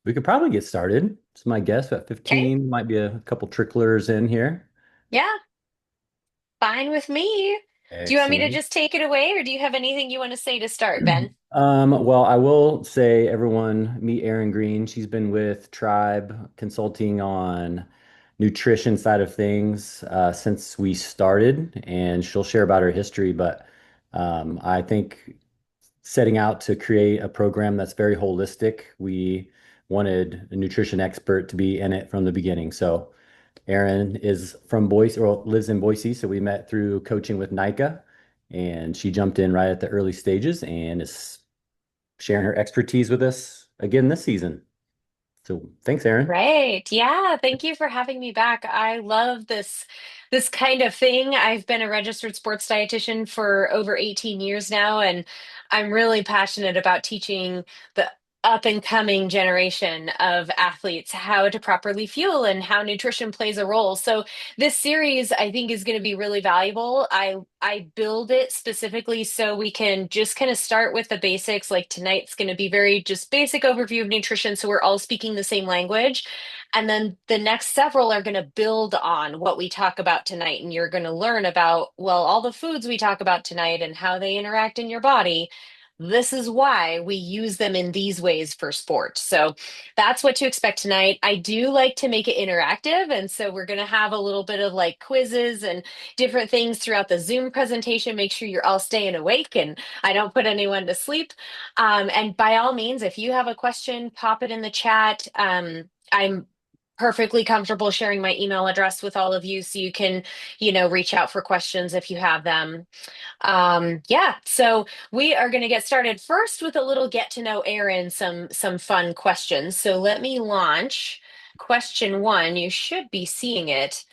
We could probably get started. It's my guess at Okay. 15. Might be a couple tricklers in here. Yeah, fine with me. Do you want me to Excellent. just take it away, or do you have anything you want to say to start, Ben? Well, I will say everyone meet Erin Green. She's been with Tribe Consulting on nutrition side of things since we started, and she'll share about her history. But I think setting out to create a program that's very holistic, we wanted a nutrition expert to be in it from the beginning. So Erin is from Boise, or lives in Boise, so we met through coaching with NICA, and she jumped in right at the early stages and is sharing her expertise with us again this season. So thanks, Erin. Right. Yeah, thank you for having me back. I love this kind of thing. I've been a registered sports dietitian for over 18 years now, and I'm really passionate about teaching the up and coming generation of athletes how to properly fuel and how nutrition plays a role. So this series I think is going to be really valuable. I build it specifically so we can just kind of start with the basics. Like tonight's going to be very just basic overview of nutrition, so we're all speaking the same language. And then the next several are going to build on what we talk about tonight. And you're going to learn about, well, all the foods we talk about tonight and how they interact in your body. This is why we use them in these ways for sport. So that's what to expect tonight. I do like to make it interactive. And so we're going to have a little bit of like quizzes and different things throughout the Zoom presentation. Make sure you're all staying awake and I don't put anyone to sleep. And by all means, if you have a question, pop it in the chat. I'm perfectly comfortable sharing my email address with all of you so you can, reach out for questions if you have them. Yeah, so we are going to get started first with a little get to know Erin, some fun questions. So let me launch question one. You should be seeing it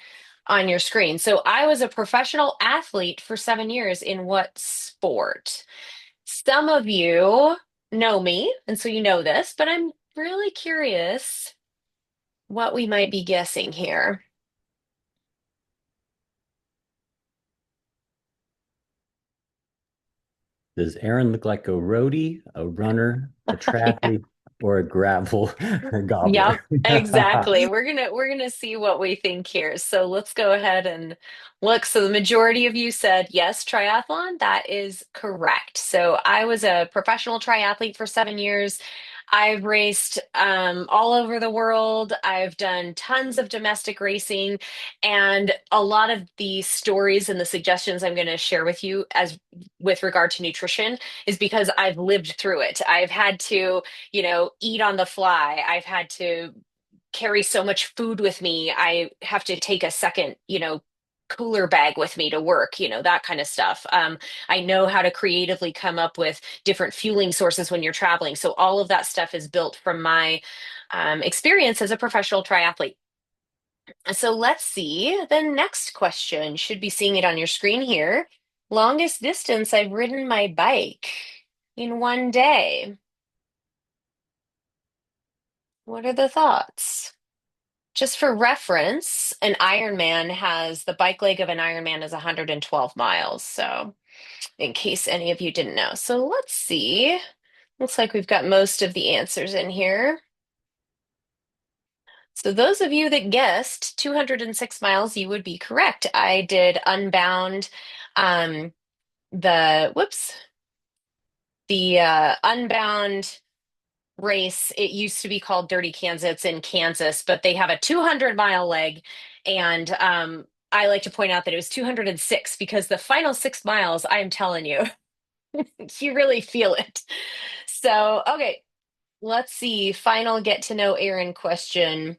on your screen. So I was a professional athlete for 7 years in what sport? Some of you know me, and so you know this, but I'm really curious what we might be guessing here. Does Erin look like a roadie, a runner, a triathlete, or a gravel Yep, gobbler? exactly. We're gonna see what we think here. So let's go ahead and look. So the majority of you said yes, triathlon. That is correct. So I was a professional triathlete for 7 years. I've raced all over the world. I've done tons of domestic racing, and a lot of the stories and the suggestions I'm going to share with you as with regard to nutrition is because I've lived through it. I've had to eat on the fly. I've had to carry so much food with me. I have to take a second, cooler bag with me to work, that kind of stuff. I know how to creatively come up with different fueling sources when you're traveling. So all of that stuff is built from my experience as a professional triathlete. So let's see. The next question should be seeing it on your screen here. Longest distance I've ridden my bike in one day. What are the thoughts? Just for reference, an Ironman has the bike leg of an Ironman is 112 miles. So, in case any of you didn't know. So, let's see. Looks like we've got most of the answers in here. So, those of you that guessed 206 miles, you would be correct. I did Unbound, um, whoops, the Unbound race. It used to be called Dirty Kansas. It's in Kansas, but they have a 200-mile leg. And I like to point out that it was 206 because the final 6 miles, I'm telling you, you really feel it. So, okay, let's see. Final get to know Erin question.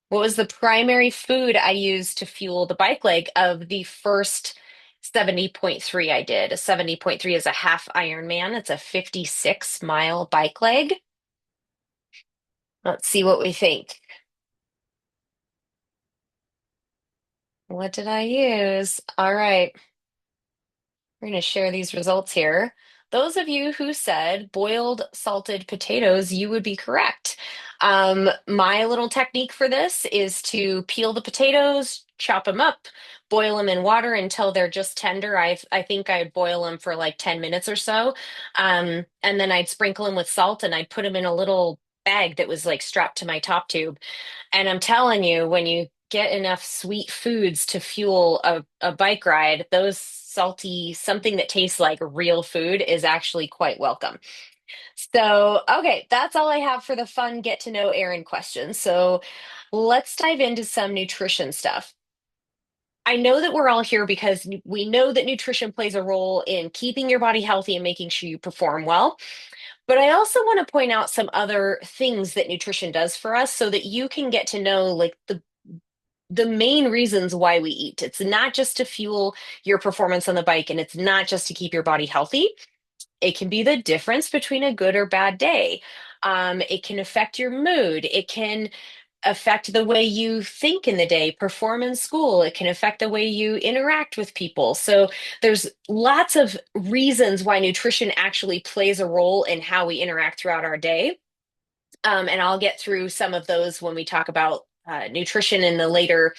What was the primary food I used to fuel the bike leg of the first 70.3 I did? A 70.3 is a half Ironman. It's a 56-mile bike leg. Let's see what we think. What did I use? All right, we're going to share these results here. Those of you who said boiled salted potatoes, you would be correct. My little technique for this is to peel the potatoes, chop them up, boil them in water until they're just tender. I think I'd boil them for like 10 minutes or so. And then I'd sprinkle them with salt and I'd put them in a little bag that was like strapped to my top tube. And I'm telling you, when you get enough sweet foods to fuel a bike ride, those salty, something that tastes like real food is actually quite welcome. So, okay, that's all I have for the fun get to know Erin questions. So, let's dive into some nutrition stuff. I know that we're all here because we know that nutrition plays a role in keeping your body healthy and making sure you perform well. But I also want to point out some other things that nutrition does for us so that you can get to know like the main reasons why we eat. It's not just to fuel your performance on the bike and it's not just to keep your body healthy. It can be the difference between a good or bad day. It can affect your mood. It can affect the way you think in the day, perform in school. It can affect the way you interact with people. So there's lots of reasons why nutrition actually plays a role in how we interact throughout our day. And I'll get through some of those when we talk about nutrition in the later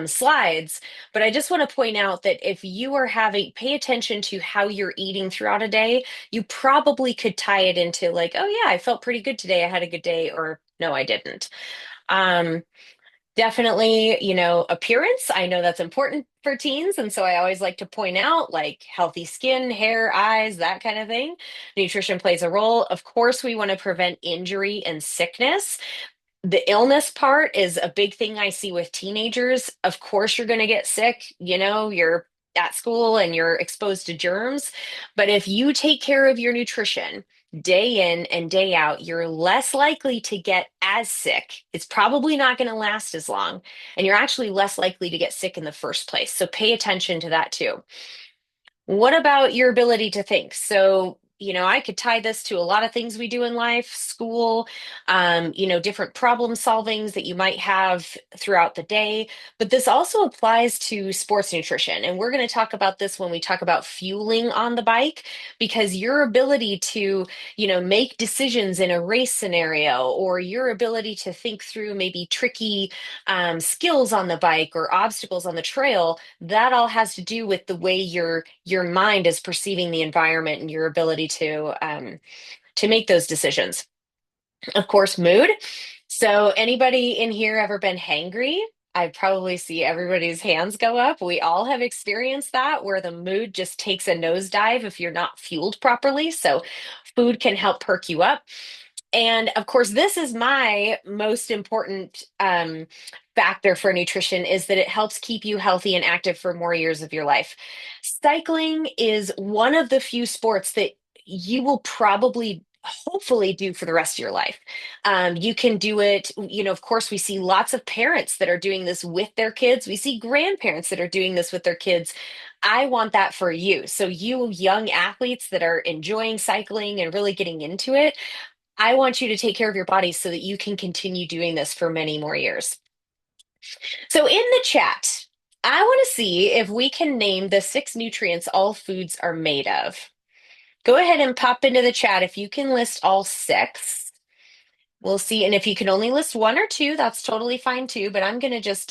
slides. But I just want to point out that if you are having, pay attention to how you're eating throughout a day, you probably could tie it into like, oh yeah, I felt pretty good today. I had a good day, or no, I didn't. Um, Definitely, appearance. I know that's important for teens. And so I always like to point out like healthy skin, hair, eyes, that kind of thing. Nutrition plays a role. Of course, we want to prevent injury and sickness. The illness part is a big thing I see with teenagers. Of course, you're going to get sick. You're at school and you're exposed to germs. But if you take care of your nutrition day in and day out, you're less likely to get as sick. It's probably not going to last as long. And you're actually less likely to get sick in the first place. So pay attention to that too. What about your ability to think? So, I could tie this to a lot of things we do in life, school, different problem solvings that you might have throughout the day. But this also applies to sports nutrition. And we're going to talk about this when we talk about fueling on the bike, because your ability to, make decisions in a race scenario, or your ability to think through maybe tricky skills on the bike or obstacles on the trail, that all has to do with the way your mind is perceiving the environment and your ability to make those decisions. Of course, mood. So anybody in here ever been hangry? I probably see everybody's hands go up. We all have experienced that where the mood just takes a nosedive if you're not fueled properly. So food can help perk you up. And of course, this is my most important factor for nutrition is that it helps keep you healthy and active for more years of your life. Cycling is one of the few sports that you will probably hopefully do for the rest of your life. You can do it, of course, we see lots of parents that are doing this with their kids. We see grandparents that are doing this with their kids. I want that for you. So, you young athletes that are enjoying cycling and really getting into it, I want you to take care of your body so that you can continue doing this for many more years. So, in the chat, I want to see if we can name the 6 nutrients all foods are made of. Go ahead and pop into the chat if you can list all 6. We'll see. And if you can only list 1 or 2, that's totally fine too. But I'm going to just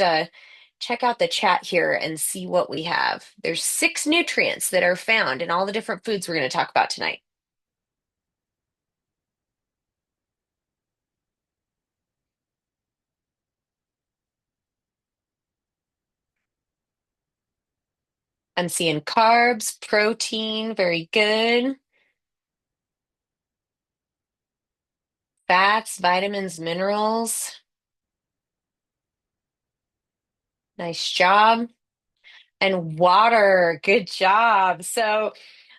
check out the chat here and see what we have. There's 6 nutrients that are found in all the different foods we're going to talk about tonight. I'm seeing carbs, protein, very good. Fats, vitamins, minerals. Nice job. And water. Good job. So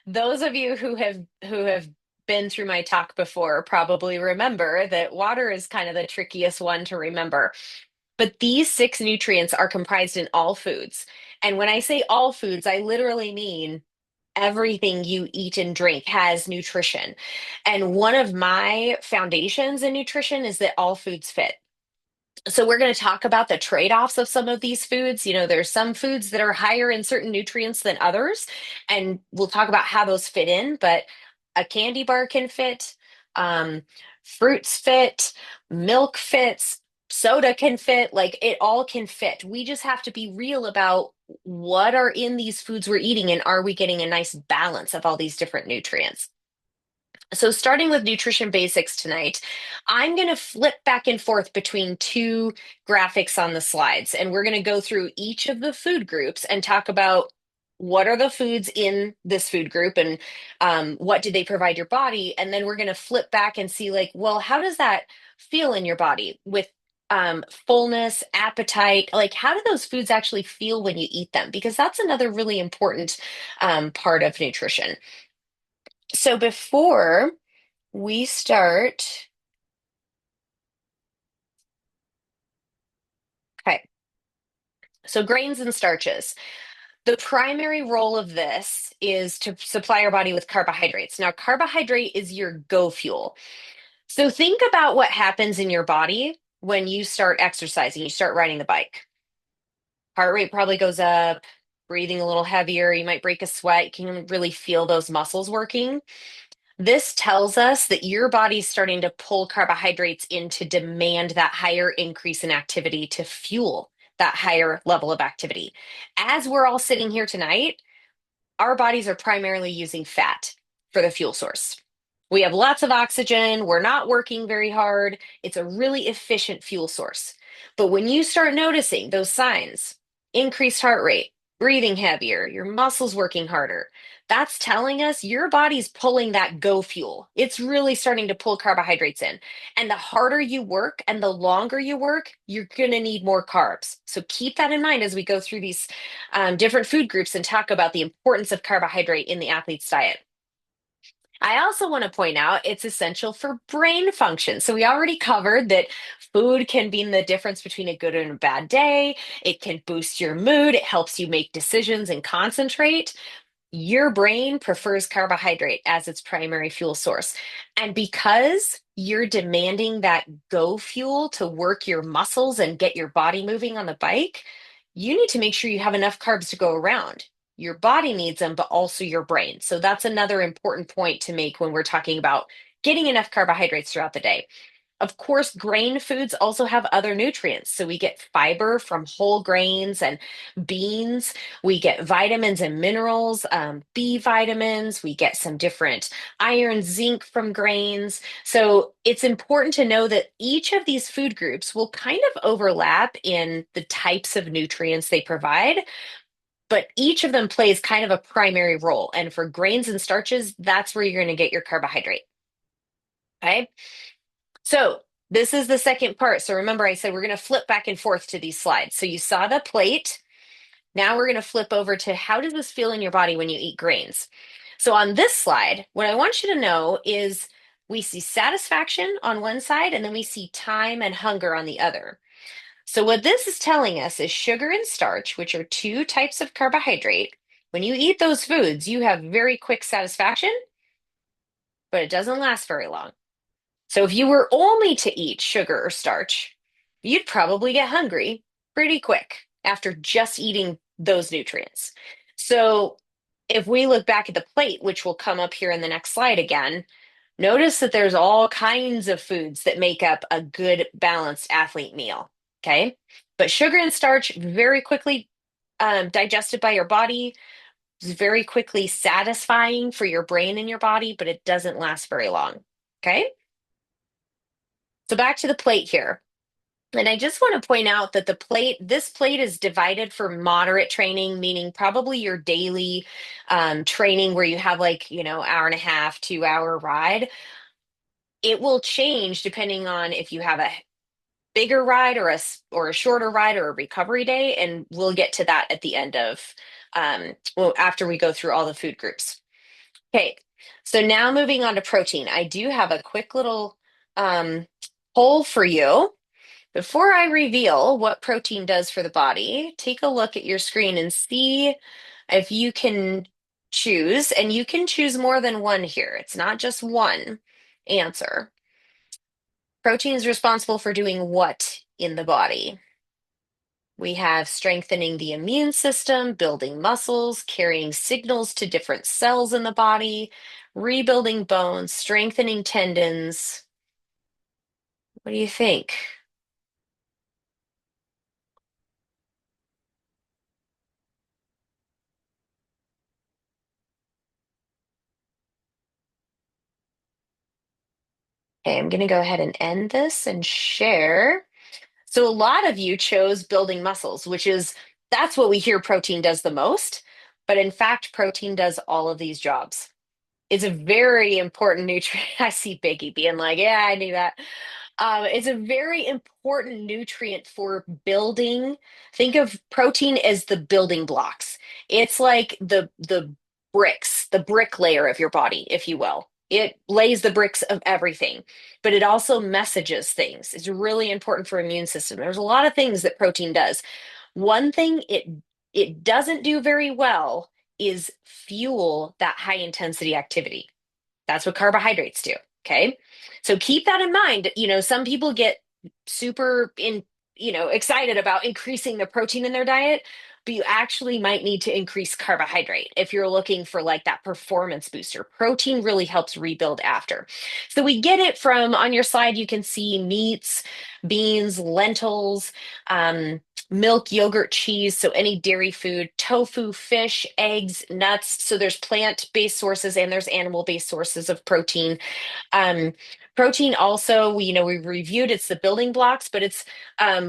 those of you who have been through my talk before probably remember that water is kind of the trickiest one to remember. But these 6 nutrients are comprised in all foods. And when I say all foods, I literally mean everything you eat and drink has nutrition. And one of my foundations in nutrition is that all foods fit. So we're going to talk about the trade-offs of some of these foods. There's some foods that are higher in certain nutrients than others, and we'll talk about how those fit in, but a candy bar can fit, um, fruits fit, milk fits, soda can fit, like it all can fit. We just have to be real about what are in these foods we're eating and are we getting a nice balance of all these different nutrients. So, starting with nutrition basics tonight, I'm going to flip back and forth between two graphics on the slides, and we're going to go through each of the food groups and talk about what are the foods in this food group and what do they provide your body. And then we're going to flip back and see, like, well, how does that feel in your body with fullness, appetite? Like, how do those foods actually feel when you eat them? Because that's another really important part of nutrition. So, before we start. Okay, so grains and starches. The primary role of this is to supply our body with carbohydrates. Now, carbohydrate is your go fuel. So think about what happens in your body when you start exercising, you start riding the bike. Heart rate probably goes up, breathing a little heavier, you might break a sweat, you can really feel those muscles working. This tells us that your body's starting to pull carbohydrates in to demand that higher increase in activity to fuel that higher level of activity. As we're all sitting here tonight, our bodies are primarily using fat for the fuel source. We have lots of oxygen. We're not working very hard. It's a really efficient fuel source. But when you start noticing those signs, increased heart rate, breathing heavier, your muscles working harder, that's telling us your body's pulling that go fuel. It's really starting to pull carbohydrates in. And the harder you work and the longer you work, you're going to need more carbs. So keep that in mind as we go through these different food groups and talk about the importance of carbohydrate in the athlete's diet. I also want to point out it's essential for brain function. So we already covered that food can be the difference between a good and a bad day. It can boost your mood. It helps you make decisions and concentrate. Your brain prefers carbohydrate as its primary fuel source. And because you're demanding that go fuel to work your muscles and get your body moving on the bike, you need to make sure you have enough carbs to go around. Your body needs them, but also your brain. So that's another important point to make when we're talking about getting enough carbohydrates throughout the day. Of course, grain foods also have other nutrients. So we get fiber from whole grains and beans. We get vitamins and minerals, B vitamins. We get some different iron, zinc from grains. So it's important to know that each of these food groups will kind of overlap in the types of nutrients they provide, but each of them plays kind of a primary role. And for grains and starches, that's where you're going to get your carbohydrate. Okay. So this is the second part. So remember, I said we're going to flip back and forth to these slides. So you saw the plate. Now we're going to flip over to how does this feel in your body when you eat grains? So on this slide, what I want you to know is we see satisfaction on one side and then we see time and hunger on the other. So what this is telling us is sugar and starch, which are two types of carbohydrate. When you eat those foods, you have very quick satisfaction, but it doesn't last very long. So if you were only to eat sugar or starch, you'd probably get hungry pretty quick after just eating those nutrients. So if we look back at the plate, which will come up here in the next slide again, notice that there's all kinds of foods that make up a good balanced athlete meal. Okay. But sugar and starch very quickly digested by your body. It's very quickly satisfying for your brain and your body, but it doesn't last very long. Okay. So back to the plate here. And I just want to point out that this plate is divided for moderate training, meaning probably your daily training where you have like, hour and a half, 2 hour ride. It will change depending on if you have a bigger ride or a shorter ride or a recovery day. And we'll get to that at the end of, well, after we go through all the food groups. Okay. So now moving on to protein, I do have a quick little poll for you. Before I reveal what protein does for the body, take a look at your screen and see if you can choose, and you can choose more than one here. It's not just one answer. Protein is responsible for doing what in the body? We have strengthening the immune system, building muscles, carrying signals to different cells in the body, rebuilding bones, strengthening tendons. What do you think? Okay, I'm going to go ahead and end this and share. So a lot of you chose building muscles, which is that's what we hear protein does the most. But in fact, protein does all of these jobs. It's a very important nutrient. I see Biggie being like, yeah, I knew that. It's a very important nutrient for building. Think of protein as the building blocks. It's like the bricks, the brick layer of your body, if you will. It lays the bricks of everything, but it also messages things. It's really important for immune system. There's a lot of things that protein does. One thing it doesn't do very well is fuel that high intensity activity. That's what carbohydrates do. Okay. So keep that in mind. Some people get excited about increasing the protein in their diet, but you actually might need to increase carbohydrate if you're looking for like that performance booster. Protein really helps rebuild after. So we get it from on your slide, you can see meats, beans, lentils, milk, yogurt, cheese, so any dairy food, tofu, fish, eggs, nuts. So there's plant-based sources and there's animal-based sources of protein. Um, Protein also, we reviewed it's the building blocks, but it's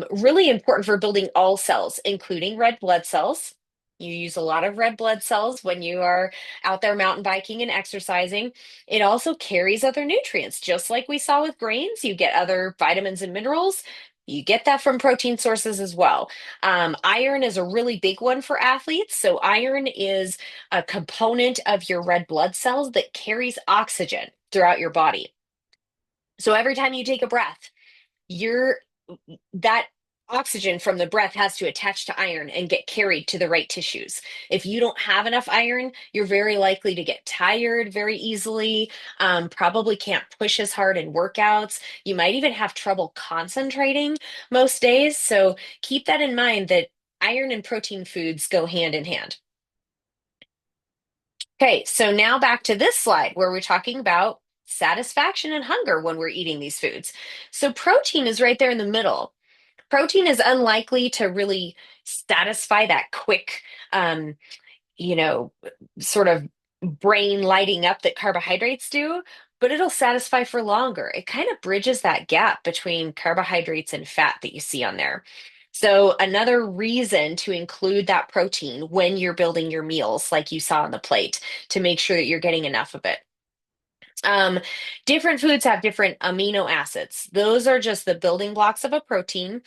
really important for building all cells, including red blood cells. You use a lot of red blood cells when you are out there mountain biking and exercising. It also carries other nutrients, just like we saw with grains. You get other vitamins and minerals. You get that from protein sources as well. Iron is a really big one for athletes. So, iron is a component of your red blood cells that carries oxygen throughout your body. So every time you take a breath, you're that oxygen from the breath has to attach to iron and get carried to the right tissues. If you don't have enough iron, you're very likely to get tired very easily, probably can't push as hard in workouts. You might even have trouble concentrating most days. So keep that in mind that iron and protein foods go hand in hand. Okay, so now back to this slide where we're talking about satisfaction and hunger when we're eating these foods. So protein is right there in the middle. Protein is unlikely to really satisfy that quick, um, you know, sort of brain lighting up that carbohydrates do, but it'll satisfy for longer. It kind of bridges that gap between carbohydrates and fat that you see on there. So, another reason to include that protein when you're building your meals, like you saw on the plate, to make sure that you're getting enough of it. Um, Different foods have different amino acids. Those are just the building blocks of a protein.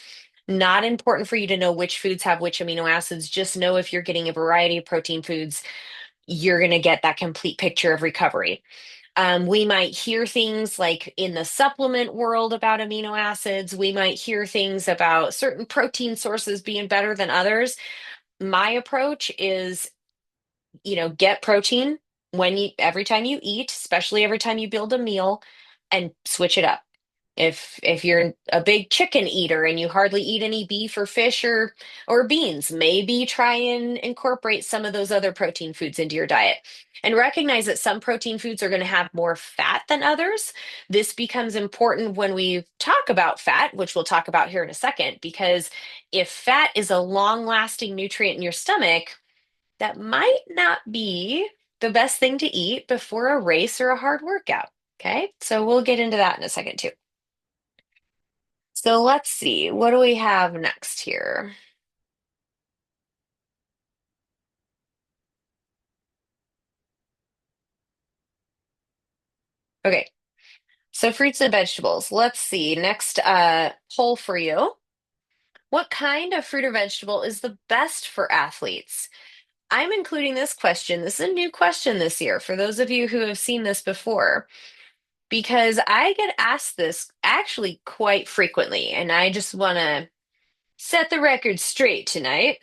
Not important for you to know which foods have which amino acids. Just know if you're getting a variety of protein foods, you're going to get that complete picture of recovery. We might hear things like in the supplement world about amino acids. We might hear things about certain protein sources being better than others. My approach is, get protein every time you eat, especially every time you build a meal, and switch it up. If you're a big chicken eater and you hardly eat any beef or fish or beans, maybe try and incorporate some of those other protein foods into your diet. And recognize that some protein foods are going to have more fat than others. This becomes important when we talk about fat, which we'll talk about here in a second, because if fat is a long-lasting nutrient in your stomach, that might not be the best thing to eat before a race or a hard workout. Okay, so we'll get into that in a second too. So let's see, what do we have next here? Okay, so fruits and vegetables. Let's see, next poll for you. What kind of fruit or vegetable is the best for athletes? I'm including this question. This is a new question this year for those of you who have seen this before, because I get asked this actually quite frequently, and I just want to set the record straight tonight.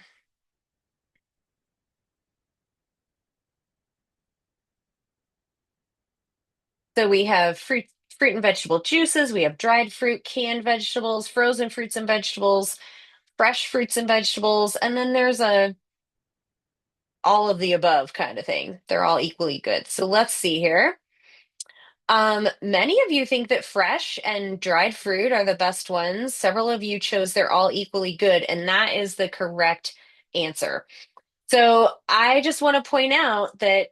So we have fruit and vegetable juices, we have dried fruit, canned vegetables, frozen fruits and vegetables, fresh fruits and vegetables, and then there's a all of the above kind of thing. They're all equally good. So let's see here. Many of you think that fresh and dried fruit are the best ones. Several of you chose they're all equally good, and that is the correct answer. So I just want to point out that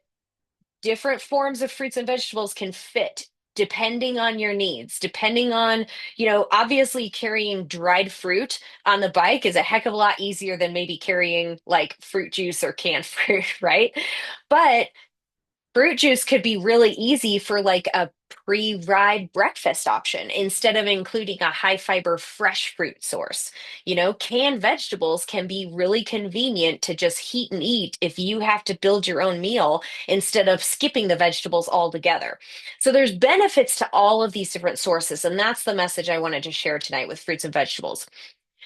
different forms of fruits and vegetables can fit depending on your needs, depending on, obviously carrying dried fruit on the bike is a heck of a lot easier than maybe carrying like fruit juice or canned fruit, right? But fruit juice could be really easy for like a pre-ride breakfast option instead of including a high fiber fresh fruit source. Canned vegetables can be really convenient to just heat and eat if you have to build your own meal instead of skipping the vegetables altogether. So there's benefits to all of these different sources, and that's the message I wanted to share tonight with fruits and vegetables.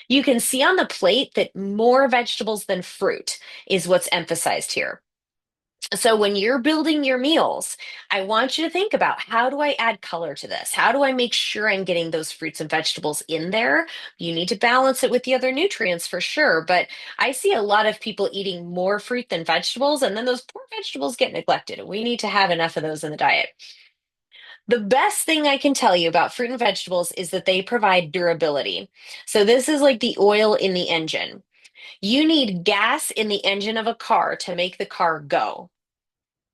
You can see on the plate that more vegetables than fruit is what's emphasized here. So when you're building your meals, I want you to think about, how do I add color to this? How do I make sure I'm getting those fruits and vegetables in there? You need to balance it with the other nutrients for sure, but I see a lot of people eating more fruit than vegetables, and then those poor vegetables get neglected. We need to have enough of those in the diet. The best thing I can tell you about fruit and vegetables is that they provide durability. So this is like the oil in the engine. You need gas in the engine of a car to make the car go,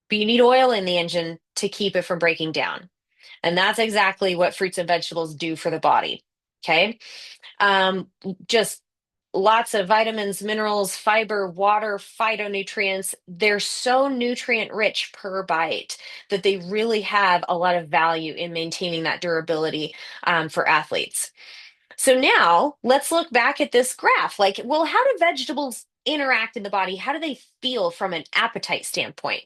but you need oil in the engine to keep it from breaking down. And that's exactly what fruits and vegetables do for the body. Okay. Um, just lots of vitamins, minerals, fiber, water, phytonutrients. They're so nutrient rich per bite that they really have a lot of value in maintaining that durability for athletes. So now let's look back at this graph. Like, well, how do vegetables interact in the body? How do they feel from an appetite standpoint?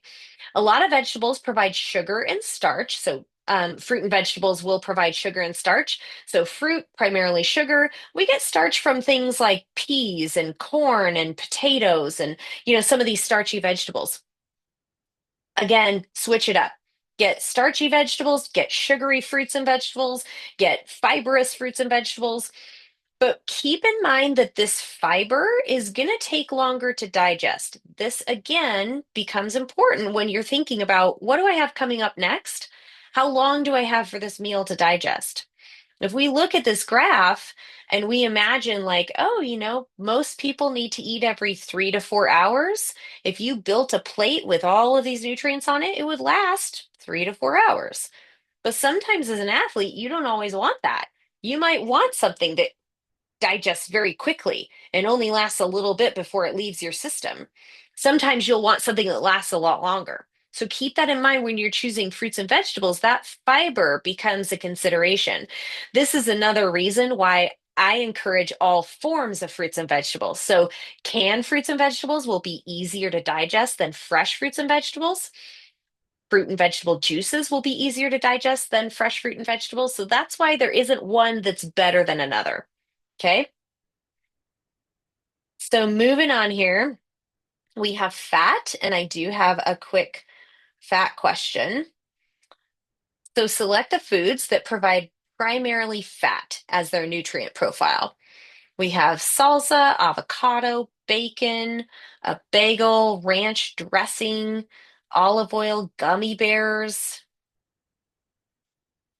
A lot of vegetables provide sugar and starch. So, fruit and vegetables will provide sugar and starch. So, fruit, primarily sugar. We get starch from things like peas and corn and potatoes and, some of these starchy vegetables. Again, switch it up. Get starchy vegetables, get sugary fruits and vegetables, get fibrous fruits and vegetables. But keep in mind that this fiber is going to take longer to digest. This again becomes important when you're thinking about, what do I have coming up next? How long do I have for this meal to digest? If we look at this graph and we imagine, like, oh, most people need to eat every 3 to 4 hours. If you built a plate with all of these nutrients on it, it would last 3 to 4 hours. But sometimes as an athlete, you don't always want that. You might want something that digests very quickly and only lasts a little bit before it leaves your system. Sometimes you'll want something that lasts a lot longer. So keep that in mind when you're choosing fruits and vegetables. That fiber becomes a consideration. This is another reason why I encourage all forms of fruits and vegetables. So canned fruits and vegetables will be easier to digest than fresh fruits and vegetables. Fruit and vegetable juices will be easier to digest than fresh fruit and vegetables. So that's why there isn't one that's better than another. Okay. So moving on here, we have fat, and I do have a quick fat question. So select the foods that provide primarily fat as their nutrient profile. We have salsa, avocado, bacon, a bagel, ranch dressing, olive oil, gummy bears.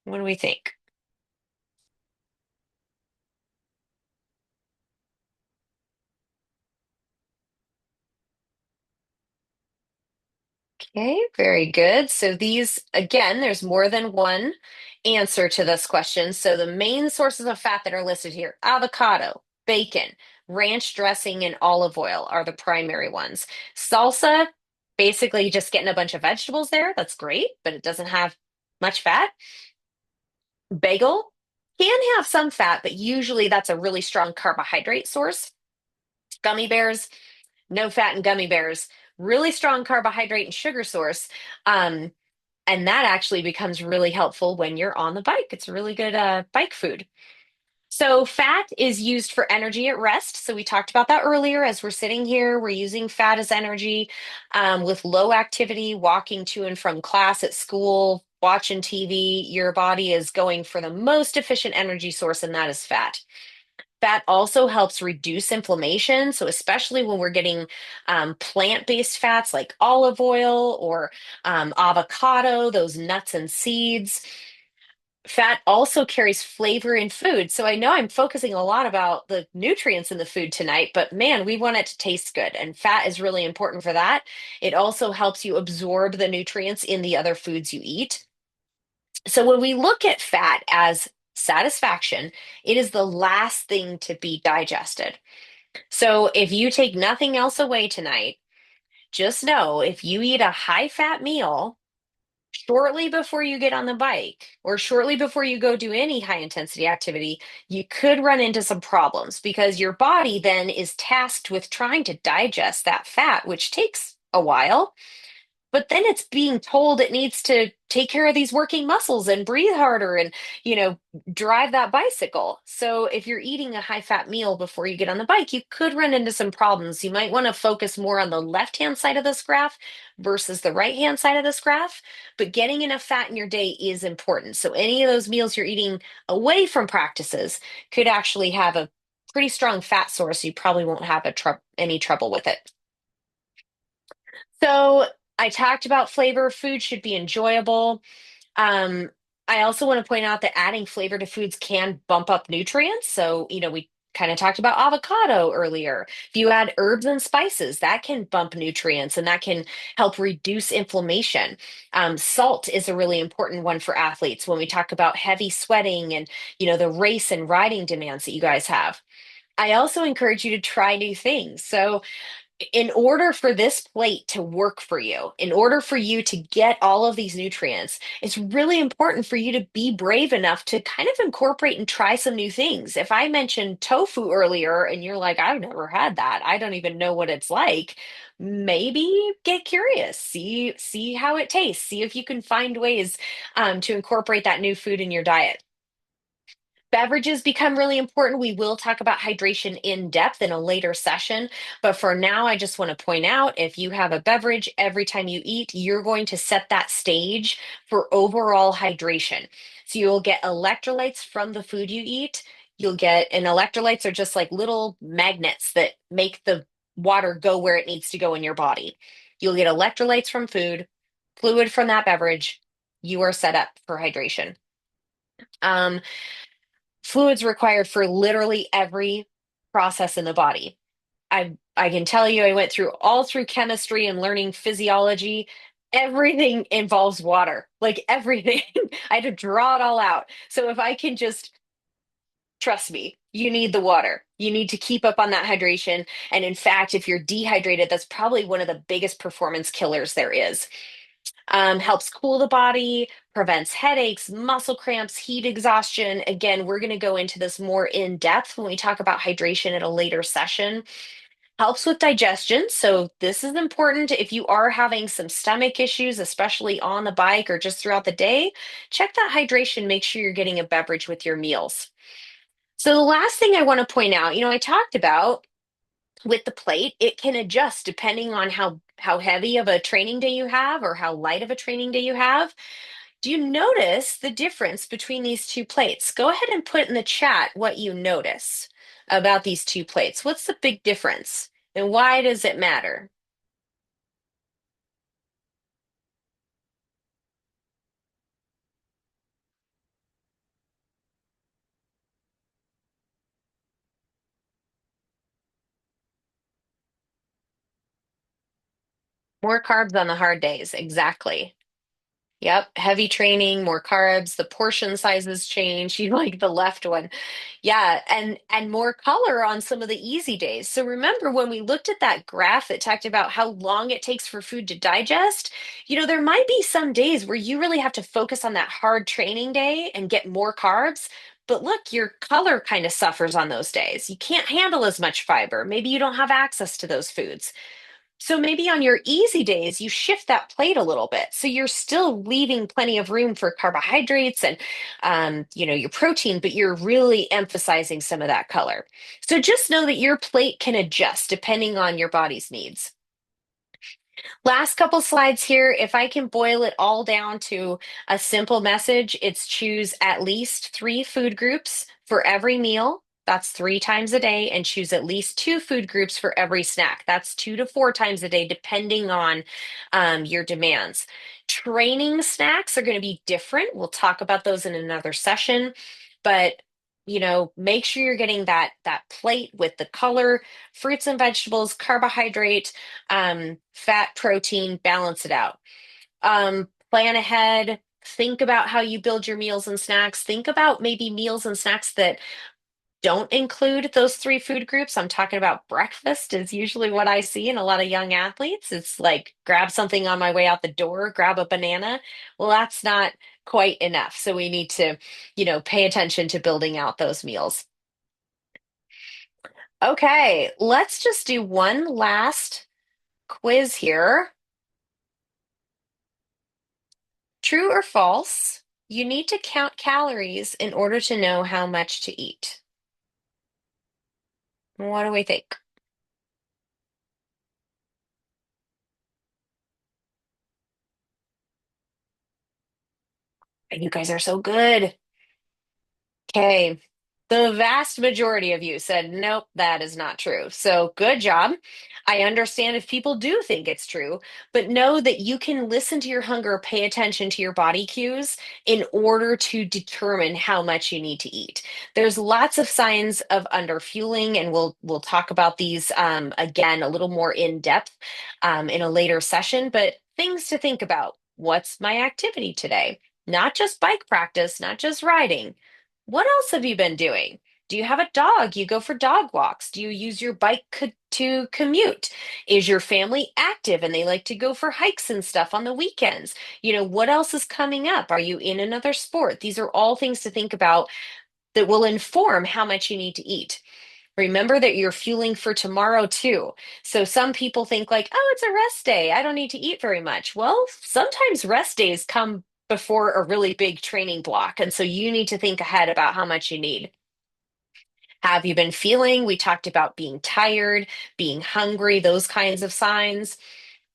What do we think? Okay, very good. So these, again, there's more than one answer to this question. So the main sources of fat that are listed here: avocado, bacon, ranch dressing, and olive oil are the primary ones. Salsa, basically just getting a bunch of vegetables there. That's great, but it doesn't have much fat. Bagel can have some fat, but usually that's a really strong carbohydrate source. Gummy bears, no fat in gummy bears, really strong carbohydrate and sugar source. Um, and that actually becomes really helpful when you're on the bike. It's a really good bike food. So, fat is used for energy at rest. So, we talked about that earlier. As we're sitting here, we're using fat as energy with low activity, walking to and from class at school, watching TV. Your body is going for the most efficient energy source, and that is fat. Fat also helps reduce inflammation. So, especially when we're getting plant-based fats like olive oil or avocado, those nuts and seeds. Fat also carries flavor in food. So, I know I'm focusing a lot about the nutrients in the food tonight, but man, we want it to taste good. And fat is really important for that. It also helps you absorb the nutrients in the other foods you eat. So when we look at fat as satisfaction, it is the last thing to be digested. So if you take nothing else away tonight, just know if you eat a high fat meal shortly before you get on the bike or shortly before you go do any high intensity activity, you could run into some problems because your body then is tasked with trying to digest that fat, which takes a while. But then it's being told it needs to take care of these working muscles and breathe harder and, you know, drive that bicycle. So if you're eating a high fat meal before you get on the bike, you could run into some problems. You might want to focus more on the left hand side of this graph versus the right hand side of this graph. But getting enough fat in your day is important. So any of those meals you're eating away from practices could actually have a pretty strong fat source. You probably won't have any trouble with it. So I talked about flavor. Food should be enjoyable. Um, I also want to point out that adding flavor to foods can bump up nutrients. So, we kind of talked about avocado earlier. If you add herbs and spices, that can bump nutrients and that can help reduce inflammation. Salt is a really important one for athletes when we talk about heavy sweating and, the race and riding demands that you guys have. I also encourage you to try new things. So, in order for this plate to work for you, in order for you to get all of these nutrients, it's really important for you to be brave enough to kind of incorporate and try some new things. If I mentioned tofu earlier and you're like, I've never had that, I don't even know what it's like, maybe get curious, see how it tastes, see if you can find ways to incorporate that new food in your diet. Beverages become really important. We will talk about hydration in depth in a later session. But for now, I just want to point out if you have a beverage every time you eat, you're going to set that stage for overall hydration. So you'll get electrolytes from the food you eat. And electrolytes are just like little magnets that make the water go where it needs to go in your body. You'll get electrolytes from food, fluid from that beverage. You are set up for hydration. Um, Fluids required for literally every process in the body. I can tell you I went through chemistry and learning physiology. Everything involves water. Like everything. I had to draw it all out. So if I can just trust me, you need the water. You need to keep up on that hydration. And in fact, if you're dehydrated, that's probably one of the biggest performance killers there is. Helps cool the body, prevents headaches, muscle cramps, heat exhaustion. Again, we're going to go into this more in depth when we talk about hydration at a later session. Helps with digestion. So, this is important if you are having some stomach issues, especially on the bike or just throughout the day. Check that hydration. Make sure you're getting a beverage with your meals. So, the last thing I want to point out, I talked about with the plate, it can adjust depending on how heavy of a training day you have or how light of a training day you have. Do you notice the difference between these two plates? Go ahead and put in the chat what you notice about these two plates. What's the big difference and why does it matter? More carbs on the hard days, exactly. Yep, heavy training, more carbs, the portion sizes change. You like the left one. Yeah, and more color on some of the easy days. So remember when we looked at that graph that talked about how long it takes for food to digest, there might be some days where you really have to focus on that hard training day and get more carbs. But look, your color kind of suffers on those days. You can't handle as much fiber. Maybe you don't have access to those foods. So maybe on your easy days, you shift that plate a little bit. So you're still leaving plenty of room for carbohydrates and, your protein, but you're really emphasizing some of that color. So just know that your plate can adjust depending on your body's needs. Last couple slides here. If I can boil it all down to a simple message, it's choose at least three food groups for every meal. That's three times a day, and choose at least two food groups for every snack. That's 2 to 4 times a day, depending on your demands. Training snacks are going to be different. We'll talk about those in another session, but make sure you're getting that plate with the color, fruits and vegetables, carbohydrate, fat, protein, balance it out. Plan ahead. Think about how you build your meals and snacks. Think about maybe meals and snacks that don't include those three food groups. I'm talking about breakfast is usually what I see in a lot of young athletes. It's like grab something on my way out the door, grab a banana. Well, that's not quite enough. So we need to, pay attention to building out those meals. Okay, let's just do one last quiz here. True or false? You need to count calories in order to know how much to eat. What do we think? You guys are so good. Okay. The vast majority of you said, nope, that is not true. So good job. I understand if people do think it's true, but know that you can listen to your hunger, pay attention to your body cues in order to determine how much you need to eat. There's lots of signs of underfueling, and we'll talk about these again a little more in depth in a later session, but things to think about. What's my activity today? Not just bike practice, not just riding. What else have you been doing? Do you have a dog? You go for dog walks? Do you use your bike to commute? Is your family active and they like to go for hikes and stuff on the weekends? What else is coming up? Are you in another sport? These are all things to think about that will inform how much you need to eat. Remember that you're fueling for tomorrow too. So some people think like, oh, it's a rest day. I don't need to eat very much. Well, sometimes rest days come before a really big training block. And so you need to think ahead about how much you need. Have you been feeling? We talked about being tired, being hungry, those kinds of signs.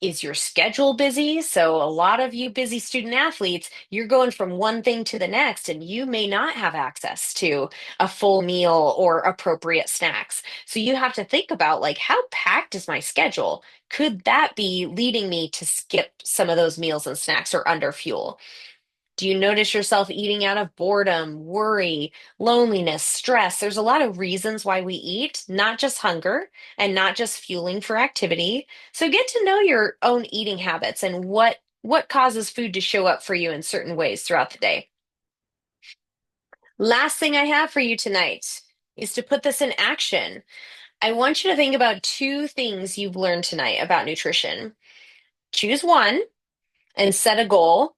Is your schedule busy? So, a lot of you busy student athletes, you're going from one thing to the next, and you may not have access to a full meal or appropriate snacks. So, you have to think about like, how packed is my schedule? Could that be leading me to skip some of those meals and snacks or under fuel? Do you notice yourself eating out of boredom, worry, loneliness, stress? There's a lot of reasons why we eat, not just hunger and not just fueling for activity. So get to know your own eating habits and what causes food to show up for you in certain ways throughout the day. Last thing I have for you tonight is to put this in action. I want you to think about two things you've learned tonight about nutrition. Choose one and set a goal.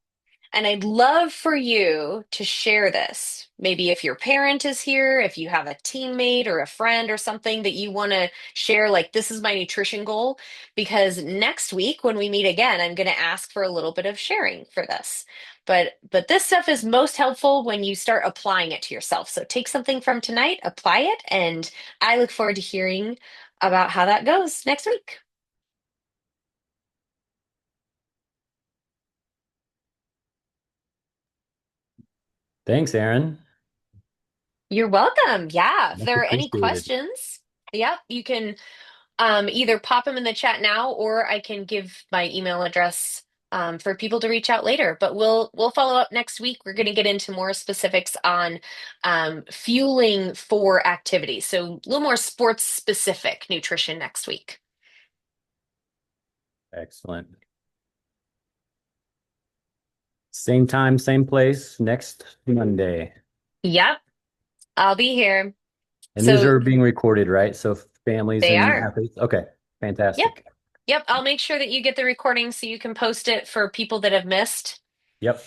And I'd love for you to share this. Maybe if your parent is here, if you have a teammate or a friend or something that you want to share, like, this is my nutrition goal. Because next week when we meet again, I'm going to ask for a little bit of sharing for this. But this stuff is most helpful when you start applying it to yourself. So take something from tonight, apply it, and I look forward to hearing about how that goes next week. Thanks, Erin. You're welcome. Yeah, if Much there are any appreciated. questions, yep, you can either pop them in the chat now, or I can give my email address for people to reach out later. But we'll follow up next week. We're going to get into more specifics on fueling for activity, so a little more sports specific nutrition next week. Excellent. Same time, same place next Monday. Yep, I'll be here. And these So are being recorded, right? So families they and are. athletes. Okay, Yep, fantastic. yep. I'll make sure that you get the recording so you can post it for people that have missed. Yep.